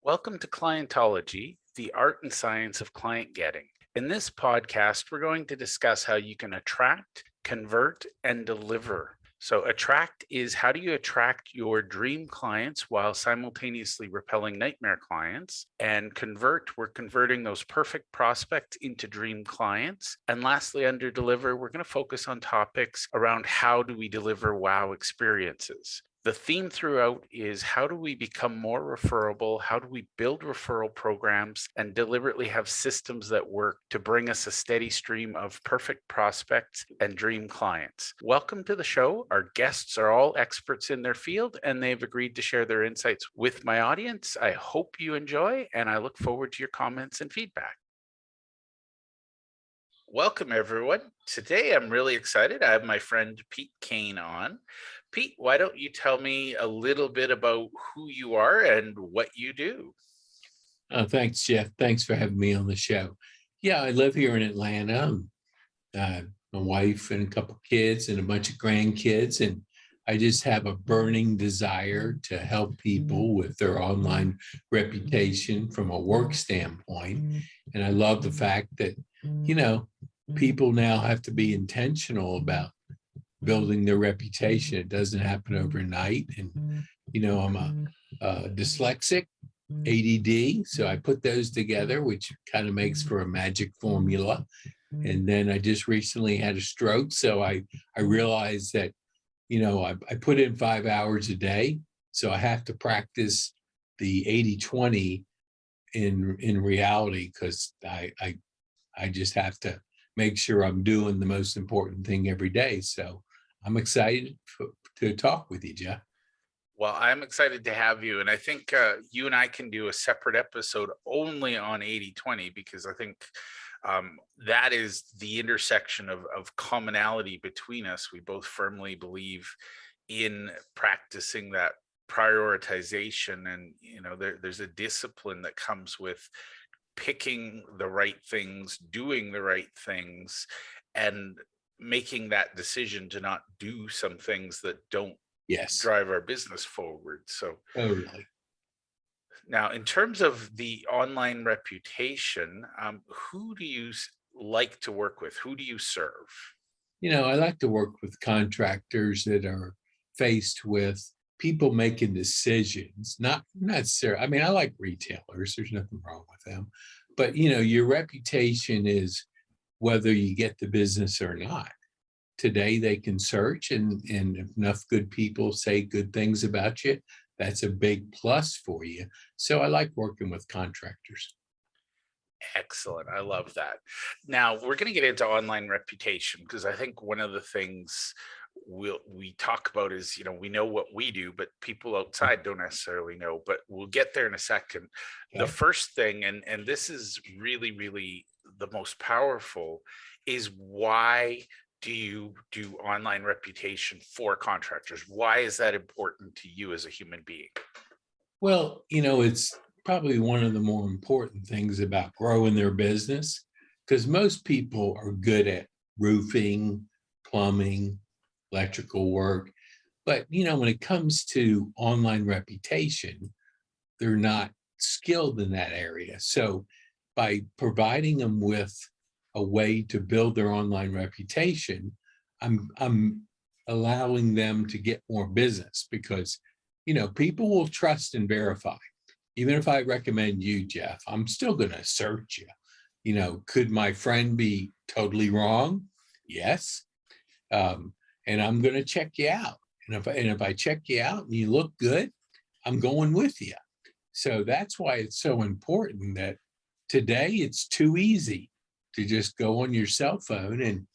Welcome to Clientology, the art and science of client getting. In this podcast, we're going to discuss how you can attract, convert, and deliver. So, attract is how do you attract your dream clients while simultaneously repelling nightmare clients? And convert, we're converting those perfect prospects into dream clients. And lastly, under deliver, we're going to focus on topics around how do we deliver wow experiences. The theme throughout is how do we become more referable? How do we build referral programs and deliberately have systems that work to bring us a steady stream of perfect prospects and dream clients? Welcome to the show. Our guests are all experts in their field and they've agreed to share their insights with my audience. I hope you enjoy and I look forward to your comments and feedback. Welcome, everyone. Today, I'm really excited. I have my friend Pete Kane on. Pete, why don't you tell me a little bit about who you are and what you do? Thanks, Jeff. Thanks for having me on the show. Yeah, I live here in Atlanta. My wife and a couple of kids and a bunch of grandkids, and I just have a burning desire to help people with their online reputation from a work standpoint. And I love the fact that, people now have to be intentional about building their reputation. It doesn't happen overnight. And, I'm a dyslexic, ADD. So I put those together, which kind of makes for a magic formula. And then I just recently had a stroke. So I realized that, I put in 5 hours a day. So I have to practice the 80-20 in reality, because I just have to make sure I'm doing the most important thing every day. So I'm excited to talk with you, Jeff. Well, I'm excited to have you. And I think you and I can do a separate episode only on 80-20, because I think that is the intersection of commonality between us. We both firmly believe in practicing that prioritization. And, there's a discipline that comes with picking the right things, doing the right things, and making that decision to not do some things that don't drive our business forward. So Totally. now, in terms of the online reputation, who do you like to work with? Who do you serve? I like to work with contractors that are faced with people making decisions, not necessarily. I mean, I like retailers. There's nothing wrong with them. But, your reputation is whether you get the business or not. Today, they can search, and if enough good people say good things about you, that's a big plus for you. So I like working with contractors. Excellent. I love that. Now, we're going to get into online reputation, because I think one of the things we talk about is, we know what we do, but people outside don't necessarily know, but we'll get there in a second. The first thing, and this is really, really the most powerful, is why do you do online reputation for contractors? Why is that important to you as a human being? Well, it's probably one of the more important things about growing their business, because most people are good at roofing, plumbing, electrical work. But, when it comes to online reputation, they're not skilled in that area. So by providing them with a way to build their online reputation, I'm allowing them to get more business, because, people will trust and verify. Even if I recommend you, Jeff, I'm still going to search you. Could my friend be totally wrong? Yes. And I'm going to check you out. And if I check you out and you look good, I'm going with you. So that's why it's so important that today it's too easy to just go on your cell phone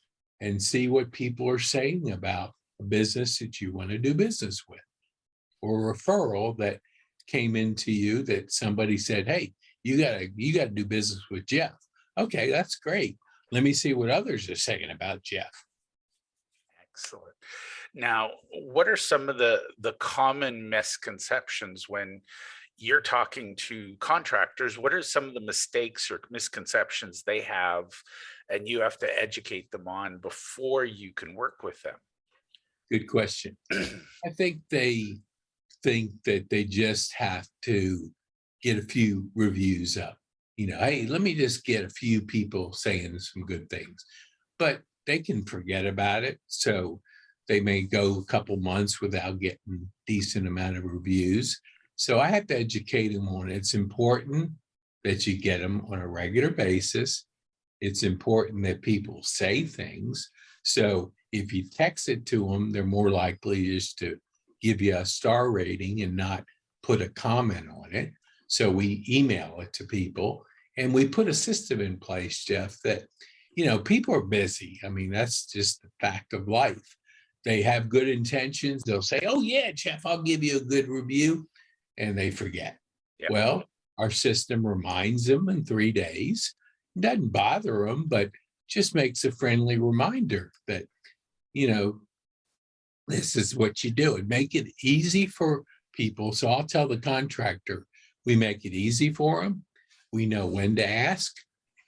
and see what people are saying about a business that you want to do business with, or a referral that came into you that somebody said, hey, you gotta do business with Jeff. Okay, that's great. Let me see what others are saying about Jeff. Excellent. Now, what are some of the common misconceptions when you're talking to contractors? What are some of the mistakes or misconceptions they have, and you have to educate them on before you can work with them? Good question. I think they think that they just have to get a few reviews up. Hey, let me just get a few people saying some good things. But they can forget about it. So they may go a couple months without getting decent amount of reviews. So I have to educate them on it. It's important that you get them on a regular basis. It's important that people say things. So if you text it to them, they're more likely just to give you a star rating and not put a comment on it. So we email it to people, and we put a system in place, Jeff, that, people are busy. I mean, that's just the fact of life. They have good intentions. They'll say, oh yeah, Jeff, I'll give you a good review. And they forget. Yep. Well, our system reminds them in 3 days. It doesn't bother them, but just makes a friendly reminder that, this is what you do. And make it easy for people. So I'll tell the contractor, we make it easy for them. We know when to ask,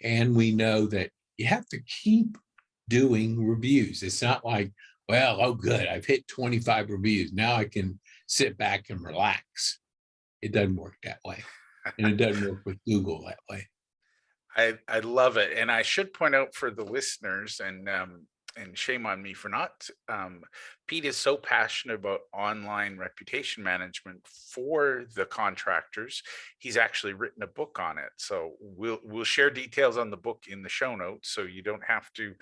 and we know that you have to keep doing reviews. It's not like, well, oh, good, I've hit 25 reviews. Now I can sit back and relax. It doesn't work that way. And it doesn't work with Google that way. I love it. And I should point out for the listeners, and shame on me for not, Pete is so passionate about online reputation management for the contractors. He's actually written a book on it. So we'll share details on the book in the show notes, so you don't have to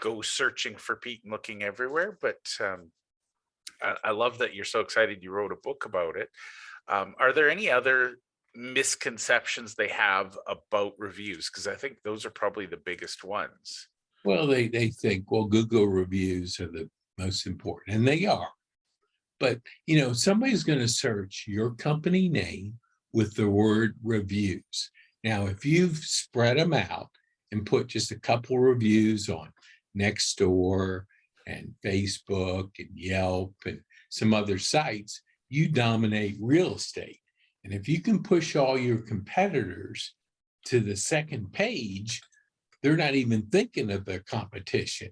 go searching for Pete and looking everywhere. But I love that you're so excited you wrote a book about it. Are there any other misconceptions they have about reviews? Because I think those are probably the biggest ones. Well, they think, well, Google reviews are the most important, and they are. But, somebody's going to search your company name with the word reviews. Now, if you've spread them out and put just a couple reviews on Nextdoor and Facebook and Yelp and some other sites, you dominate real estate. And if you can push all your competitors to the second page, they're not even thinking of the competition.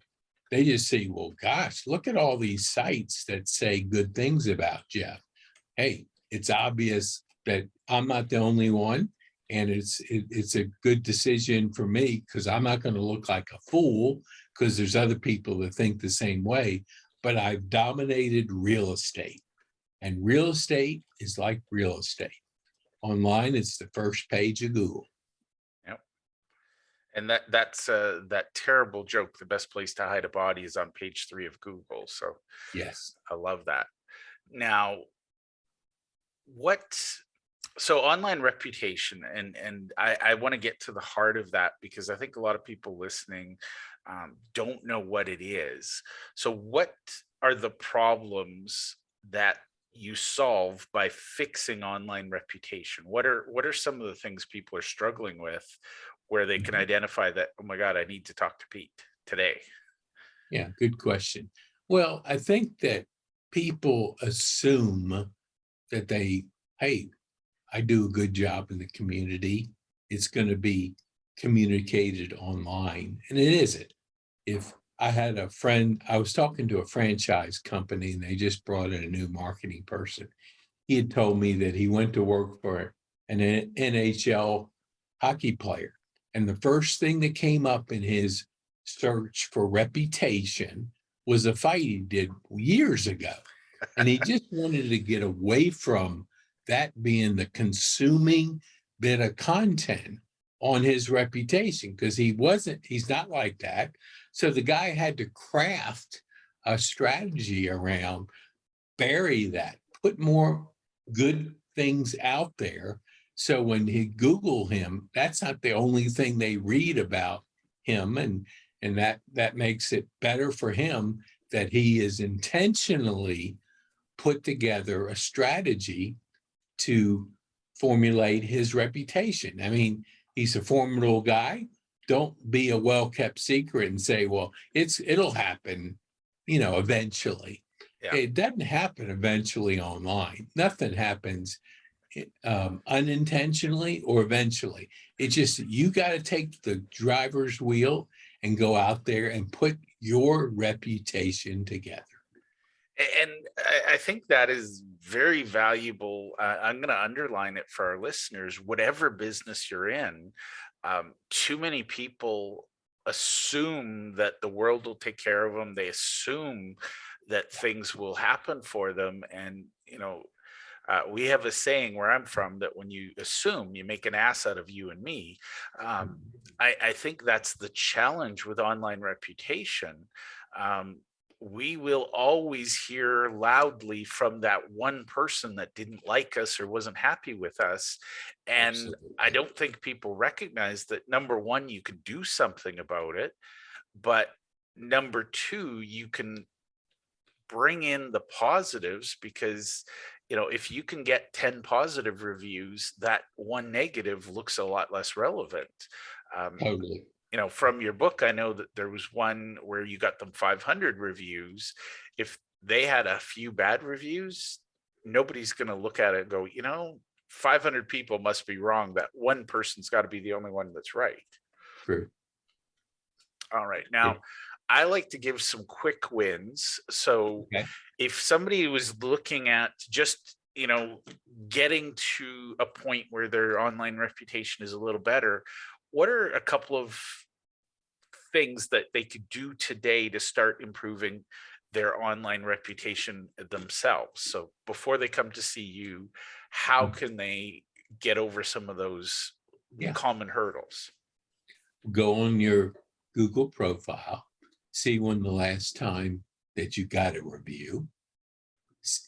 They just say, well, gosh, look at all these sites that say good things about Jeff. Hey, it's obvious that I'm not the only one. And it's a good decision for me, because I'm not going to look like a fool, because there's other people that think the same way. But I've dominated real estate. And real estate is like real estate. Online, it's the first page of Google. Yep. And that's that terrible joke, the best place to hide a body is on page 3 of Google. So yes, I love that. Now, so online reputation, and I want to get to the heart of that, because I think a lot of people listening don't know what it is. So what are the problems that you solve by fixing online reputation? What are some of the things people are struggling with, where they can identify that, oh my God, I need to talk to Pete today? Yeah, good question. Well, I think that people assume that hey, I do a good job in the community. It's going to be communicated online, and it isn't. If I had a friend, I was talking to a franchise company, and they just brought in a new marketing person. He had told me that he went to work for an NHL hockey player. And the first thing that came up in his search for reputation was a fight he did years ago. And he just wanted to get away from that being the consuming bit of content on his reputation, because he's not like that. So the guy had to craft a strategy around, bury that, put more good things out there. So when he Google him, that's not the only thing they read about him. And that makes it better for him that he is intentionally put together a strategy to formulate his reputation. I mean, he's a formidable guy. Don't be a well-kept secret and say, well, it'll happen, eventually. Yeah. It doesn't happen eventually online. Nothing happens unintentionally or eventually. It's just, you got to take the driver's wheel and go out there and put your reputation together. And I think that is very valuable. I'm going to underline it for our listeners. Whatever business you're in, too many people assume that the world will take care of them. They assume that things will happen for them. And, we have a saying where I'm from that when you assume, you make an ass out of you and me. I think that's the challenge with online reputation. We will always hear loudly from that one person that didn't like us or wasn't happy with us. And Absolutely. I don't think people recognize that, number one, you can do something about it. But number two, you can bring in the positives because, if you can get 10 positive reviews, that one negative looks a lot less relevant. Um, Totally. from your book, I know that there was one where you got them 500 reviews. If they had a few bad reviews, nobody's going to look at it and go, 500 people must be wrong. That one person's got to be the only one that's right. True. All right. Yeah. Now, I like to give some quick wins. So Okay. if somebody was looking at just, getting to a point where their online reputation is a little better, what are a couple of things that they could do today to start improving their online reputation themselves? So before they come to see you, how can they get over some of those Yeah. common hurdles? Go on your Google profile, see when the last time that you got a review.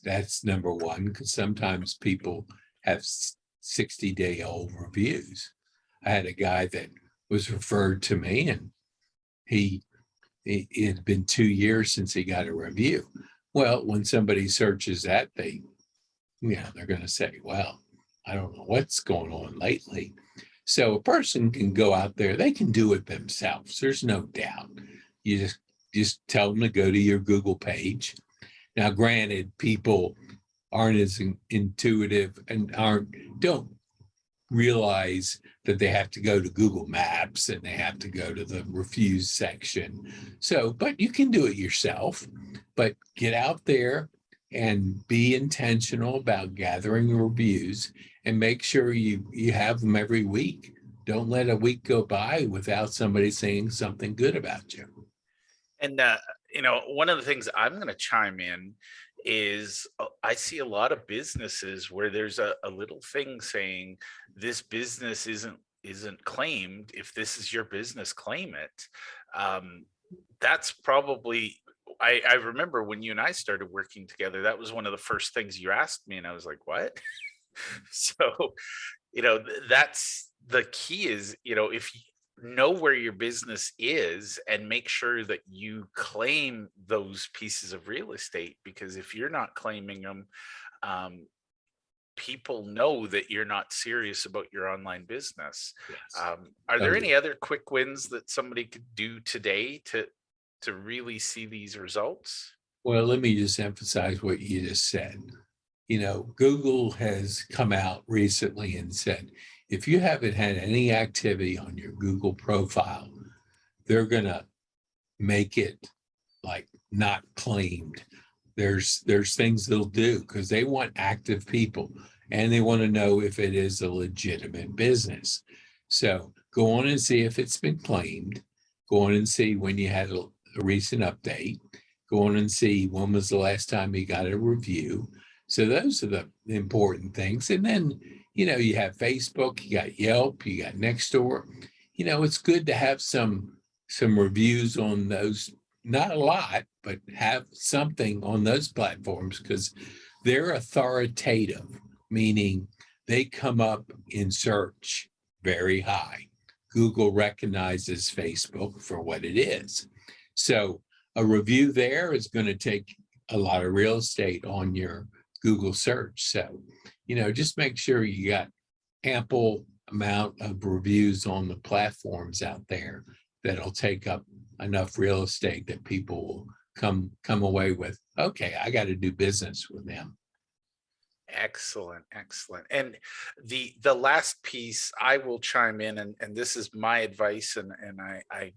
That's number one, because sometimes people have 60-day-old reviews. I had a guy that was referred to me, and it had been 2 years since he got a review. Well, when somebody searches that, they're going to say, well, I don't know what's going on lately. So a person can go out there, they can do it themselves. There's no doubt. You just tell them to go to your Google page. Now, granted, people aren't as intuitive and don't realize that they have to go to Google Maps and they have to go to the reviews section. So, but you can do it yourself. But get out there and be intentional about gathering reviews and make sure you have them every week. Don't let a week go by without somebody saying something good about you. And one of the things I'm going to chime in is I see a lot of businesses where there's a little thing saying this business isn't claimed. If this is your business, claim it. That's probably, I remember when you and I started working together, that was one of the first things you asked me, and I was like, what? So, that's the key is, if you know where your business is and make sure that you claim those pieces of real estate, because if you're not claiming them, people know that you're not serious about your online business. Yes. Are there any other quick wins that somebody could do today to really see these results? Well, let me just emphasize what you just said. Google has come out recently and said, if you haven't had any activity on your Google profile, they're going to make it like not claimed. There's things they'll do because they want active people and they want to know if it is a legitimate business. So go on and see if it's been claimed. Go on and see when you had a recent update. Go on and see when was the last time you got a review. So those are the important things. And then, you have Facebook, you got Yelp, you got Nextdoor. It's good to have some reviews on those. Not a lot, but have something on those platforms because they're authoritative, meaning they come up in search very high. Google recognizes Facebook for what it is. So a review there is going to take a lot of real estate on your Google search. So, just make sure you got ample amount of reviews on the platforms out there that'll take up enough real estate that people will come away with, okay, I got to do business with them. Excellent. And the last piece I will chime in, and this is my advice, and I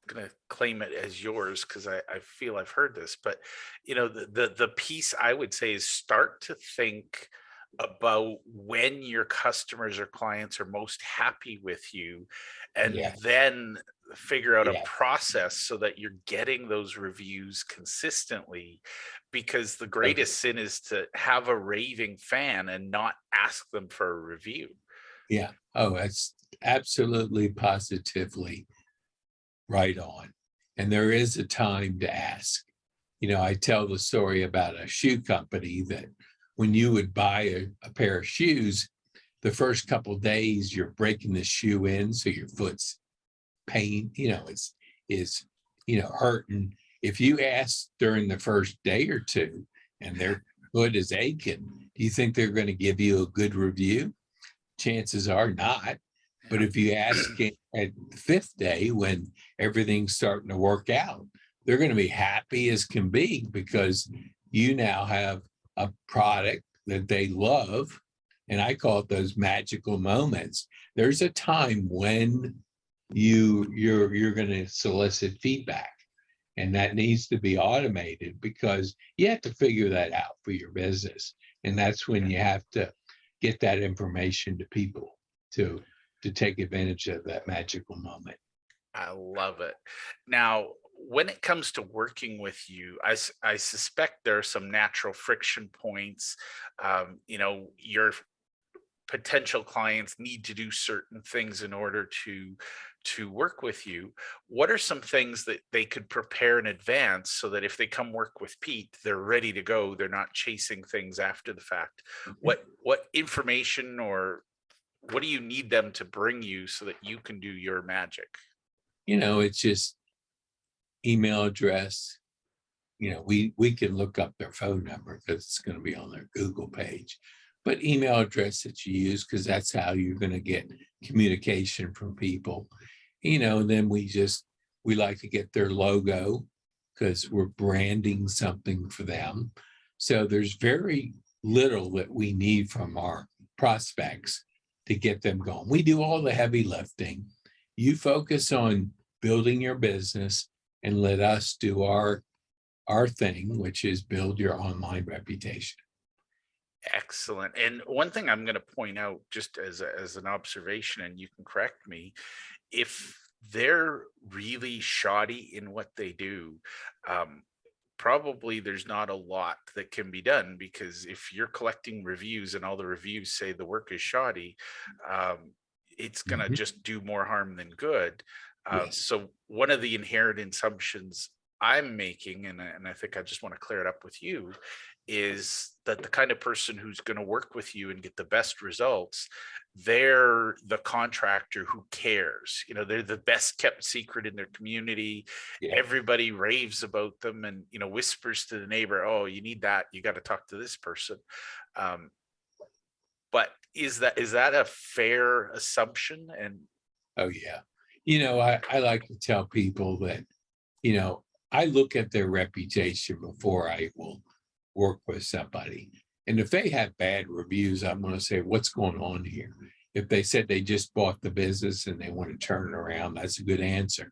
going to claim it as yours because I feel I've heard this, but the piece I would say is start to think about when your customers or clients are most happy with you, and Yeah, then figure out a yeah, process so that you're getting those reviews consistently, because the okay, greatest sin is to have a raving fan and not ask them for a review. yeah. Oh, that's absolutely positively right on. And there is a time to ask. I tell the story about a shoe company that when you would buy a pair of shoes, the first couple of days you're breaking the shoe in, so your foot's pain, is hurting. If you ask during the first day or two and their foot is aching, do you think they're going to give you a good review? Chances are not. But if you ask at the fifth day when everything's starting to work out, they're going to be happy as can be because you now have a product that they love. And I call it those magical moments. There's a time when you're going to solicit feedback, and that needs to be automated because you have to figure that out for your business. And that's when you have to get that information to people to take advantage of that magical moment. I love it. Now, when it comes to working with you, I suspect there are some natural friction points. Your potential clients need to do certain things in order to work with you. What are some things that they could prepare in advance so that if they come work with Pete, they're ready to go? They're not chasing things after the fact. What information or what do you need them to bring you so that you can do your magic? It's just email address. We can look up their phone number because it's going to be on their Google page, but email address that you use, because that's how you're going to get communication from people. Then we like to get their logo because we're branding something for them. So there's very little that we need from our prospects to get them going. We do all the heavy lifting. You focus on building your business and let us do our thing, which is build your online reputation. Excellent. And one thing I'm going to point out just as an observation, and you can correct me, if they're really shoddy in what they do, probably there's not a lot that can be done, because if you're collecting reviews and all the reviews say the work is shoddy, it's going to Mhm. just do more harm than good. Yes. So one of the inherent assumptions I'm making, and I think I just want to clear it up with you, is that the kind of person who's going to work with you and get the best results, they're the contractor who cares. They're the best kept secret in their community. Yeah. Everybody raves about them and whispers to the neighbor, oh, you need that, you got to talk to this person. But is that a fair assumption? And Oh, yeah. I like to tell people that, I look at their reputation before I will work with somebody. And if they have bad reviews, I'm going to say, what's going on here? If they said they just bought the business and they want to turn it around, that's a good answer.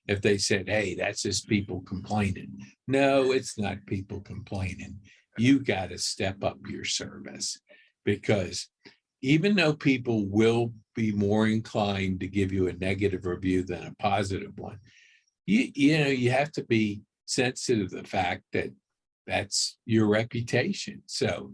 If they said, hey, that's just people complaining. No, it's not people complaining. You got to step up your service, because even though people will be more inclined to give you a negative review than a positive one, you have to be sensitive to the fact that that's your reputation. So,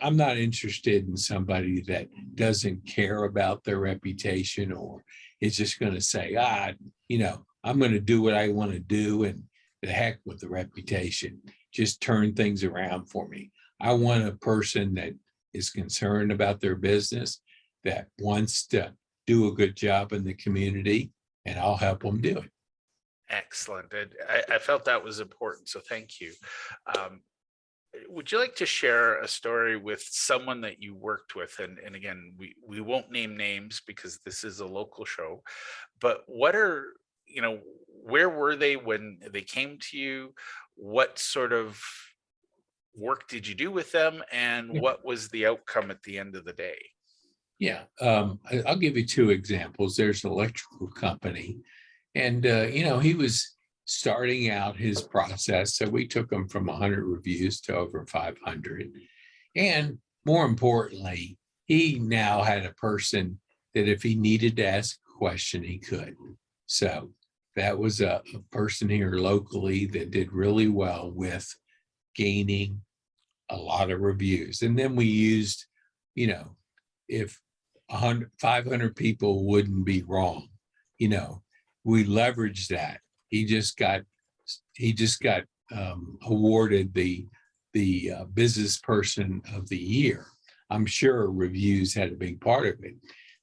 I'm not interested in somebody that doesn't care about their reputation or is just going to say, I'm going to do what I want to do and the heck with the reputation. Just turn things around for me. I want a person that is concerned about their business, that wants to do a good job in the community, and I'll help them do it. excellent. And I felt that was important, so thank you. Would you like to share a story with someone that you worked with? And again, we won't name names because this is a local show, but where were they when they came to you? What sort of work did you do with them? And Yeah. what was the outcome at the end of the day? Yeah. I'll give you two examples. There's an electrical company, And, he was starting out his process. So we took him from 100 reviews to over 500. And more importantly, he now had a person that if he needed to ask a question, he could. So that was a person here locally that did really well with gaining a lot of reviews. And then we used, if 500 people wouldn't be wrong, we leveraged that. He just got awarded the business person of the year. I'm sure reviews had a big part of it.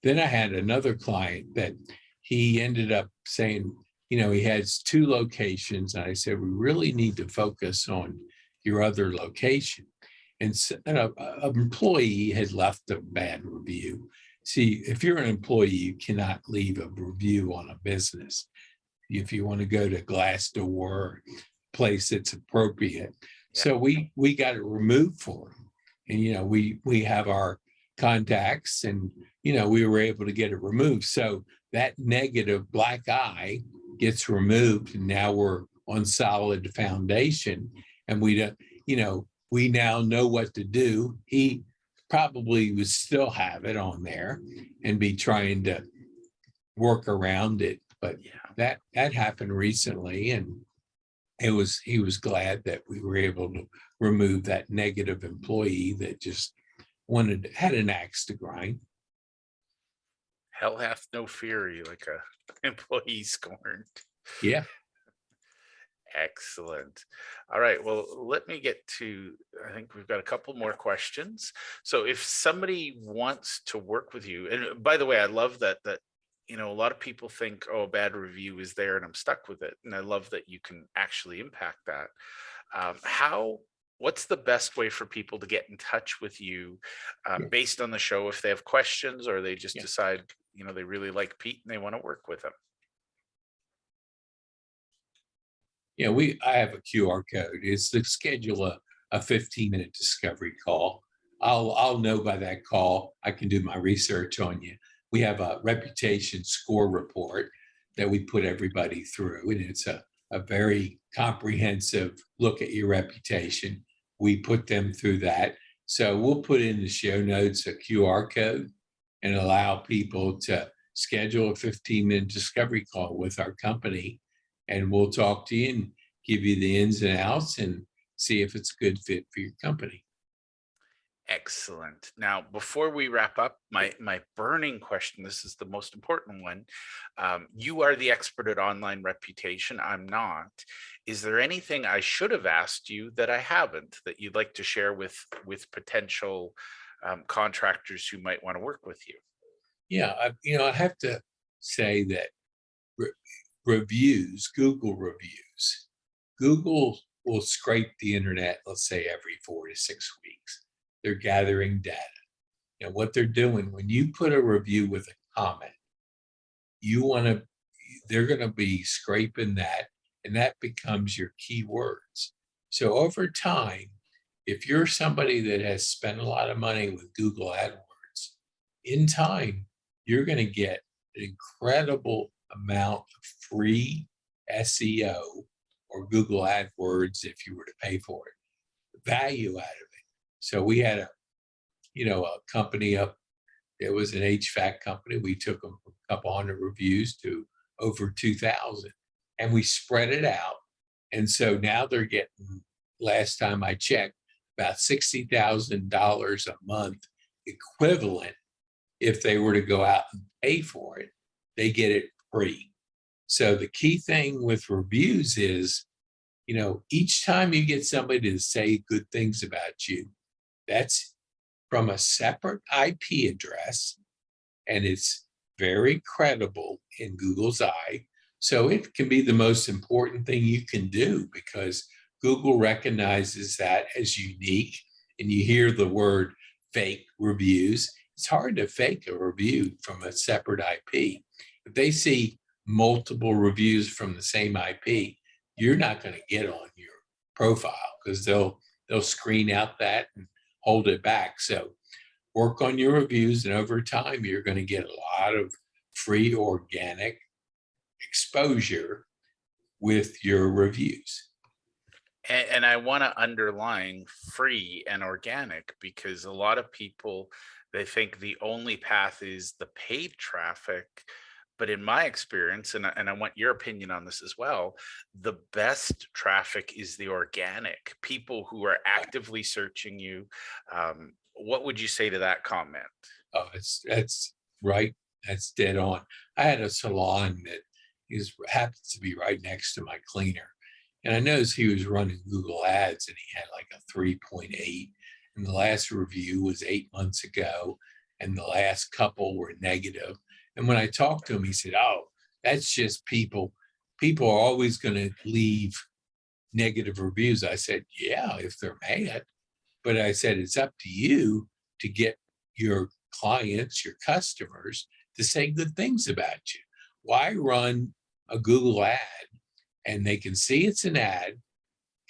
Then I had another client that he ended up saying, he has 2 locations. And I said, we really need to focus on your other location. And an employee had left a bad review. See, if you're an employee, you cannot leave a review on a business. If you want to go to Glassdoor, place that's appropriate. Yeah. So we got it removed for him. And, we have our contacts and, we were able to get it removed. So that negative black eye gets removed. And now we're on solid foundation. And we don't, we now know what to do. He probably would still have it on there and be trying to work around it. But that happened recently, and he was glad that we were able to remove that negative employee that just had an axe to grind. Hell hath no fury like a employee scorned. Yeah. Excellent. All right. Well, let me get to, I think we've got a couple more questions. So if somebody wants to work with you, and by the way, I love that a lot of people think, oh, a bad review is there and I'm stuck with it. And I love that you can actually impact that. What's the best way for people to get in touch with you based on the show if they have questions or they just decide, they really like Pete and they want to work with him? I have a QR code. It's to schedule a 15-minute discovery call. I'll know by that call. I can do my research on you. We have a reputation score report that we put everybody through, and it's a very comprehensive look at your reputation. We put them through that. So we'll put in the show notes a QR code and allow people to schedule a 15-minute discovery call with our company. And we'll talk to you and give you the ins and outs and see if it's a good fit for your company. Excellent. Now, before we wrap up, my burning question, this is the most important one. You are the expert at online reputation. I'm not. Is there anything I should have asked you that I haven't that you'd like to share with potential contractors who might want to work with you? Yeah, I have to say that reviews, Google reviews, Google will scrape the internet, let's say every 4 to 6 weeks. They're gathering data. What they're doing, when you put a review with a comment, they're going to be scraping that, and that becomes your keywords. So over time, if you're somebody that has spent a lot of money with Google AdWords, in time, you're going to get an incredible amount of free SEO or Google AdWords if you were to pay for it, value out of it. So we had a company up, it was an HVAC company. We took them from a couple hundred reviews to over 2,000, and we spread it out. And so now they're getting, last time I checked, about $60,000 a month equivalent. If they were to go out and pay for it, they get it free. So the key thing with reviews is, each time you get somebody to say good things about you, that's from a separate IP address, and it's very credible in Google's eye. So it can be the most important thing you can do because Google recognizes that as unique. And you hear the word fake reviews. It's hard to fake a review from a separate IP. If they see multiple reviews from the same IP, you're not going to get on your profile because they'll screen out that and hold it back. So work on your reviews, and over time, you're going to get a lot of free organic exposure with your reviews. And I want to underline free and organic, because a lot of people, they think the only path is the paid traffic. But in my experience, and I want your opinion on this as well, the best traffic is the organic people who are actively searching you. What would you say to that comment? Oh, that's right. That's dead on. I had a salon that happens to be right next to my cleaner. And I noticed he was running Google Ads and he had like a 3.8. And the last review was 8 months ago. And the last couple were negative. And when I talked to him, he said, "Oh, that's just people. People are always going to leave negative reviews." I said, "Yeah, if they're mad." But I said, "It's up to you to get your clients, your customers to say good things about you. Why run a Google ad and they can see it's an ad?"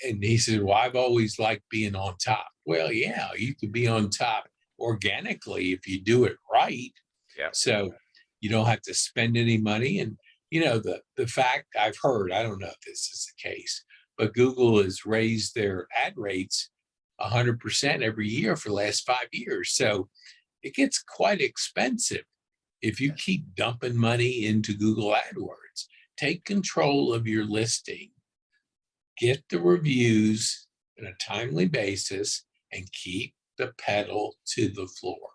And he said, "Well, I've always liked being on top." Well, yeah, you could be on top organically if you do it right. Yeah. So you don't have to spend any money. And, the fact I've heard, I don't know if this is the case, but Google has raised their ad rates 100% every year for the last 5 years. So it gets quite expensive if you keep dumping money into Google AdWords. Take control of your listing, get the reviews on a timely basis, and keep the pedal to the floor.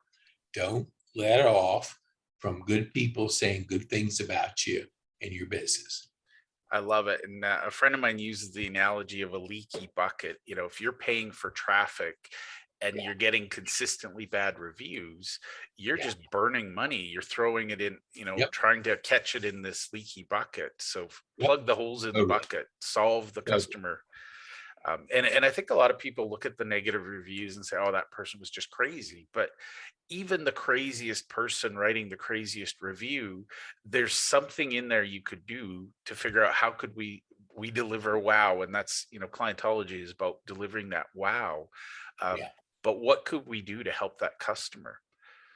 Don't let off from good people saying good things about you and your business. I love it. And a friend of mine uses the analogy of a leaky bucket. If you're paying for traffic and Yeah, you're getting consistently bad reviews, you're yeah, just burning money. You're throwing it in, yep, trying to catch it in this leaky bucket. So yep, plug the holes in the totally, bucket, solve the totally. customer. And I think a lot of people look at the negative reviews and say, "Oh, that person was just crazy." But even the craziest person writing the craziest review, there's something in there you could do to figure out how could we deliver wow. And that's, clientology is about delivering that wow. Yeah, But what could we do to help that customer?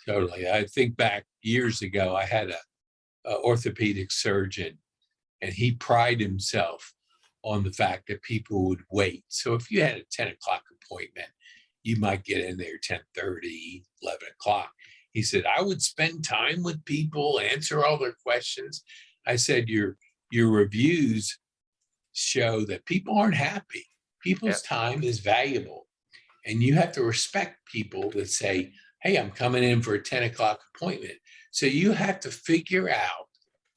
totally. I think back years ago, I had a orthopedic surgeon, and he prided himself on the fact that people would wait. So if you had a 10 o'clock appointment, you might get in there 10:30, 11 o'clock. He said, "I would spend time with people, answer all their questions." I said, your reviews show that people aren't happy. Yeah. People's time is valuable. And you have to respect people that say, "Hey, I'm coming in for a 10 o'clock appointment." So you have to figure out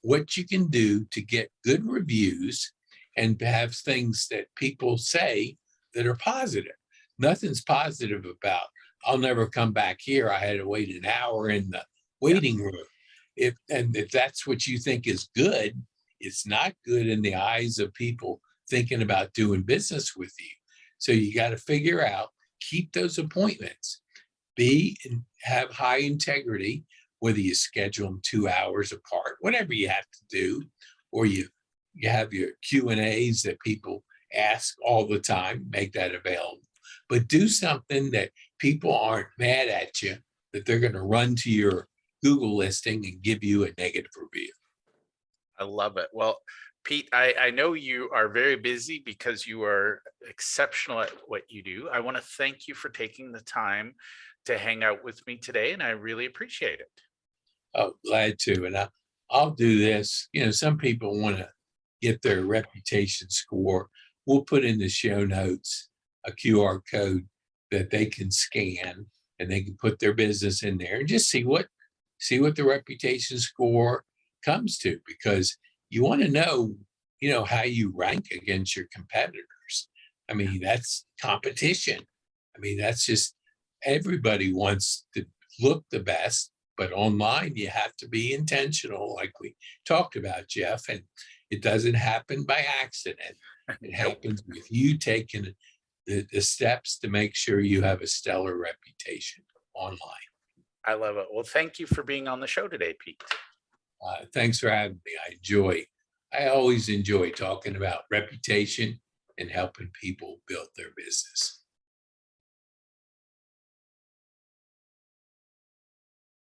what you can do to get good reviews and to have things that people say that are positive. Nothing's positive about, "I'll never come back here. I had to wait an hour in the Yeah. waiting room." If that's what you think is good, it's not good in the eyes of people thinking about doing business with you. So you got to figure out, keep those appointments, be and have high integrity, whether you schedule them 2 hours apart, whatever you have to do, or you have your Q&As that people ask all the time, make that available. But do something that people aren't mad at you, that they're going to run to your Google listing and give you a negative review. I love it. Well, Pete, I know you are very busy because you are exceptional at what you do. I want to thank you for taking the time to hang out with me today, and I really appreciate it. Oh, glad to. And I'll do this. Some people want to get their reputation score. We'll put in the show notes a QR code that they can scan, and they can put their business in there and just see what the reputation score comes to, because you want to know, how you rank against your competitors. I mean, that's competition. I mean, that's just, everybody wants to look the best, but online you have to be intentional, like we talked about, Jeff, and it doesn't happen by accident. It Nope. happens with you taking the steps to make sure you have a stellar reputation online. I love it. Well, thank you for being on the show today, Pete. Thanks for having me. I always enjoy talking about reputation and helping people build their business.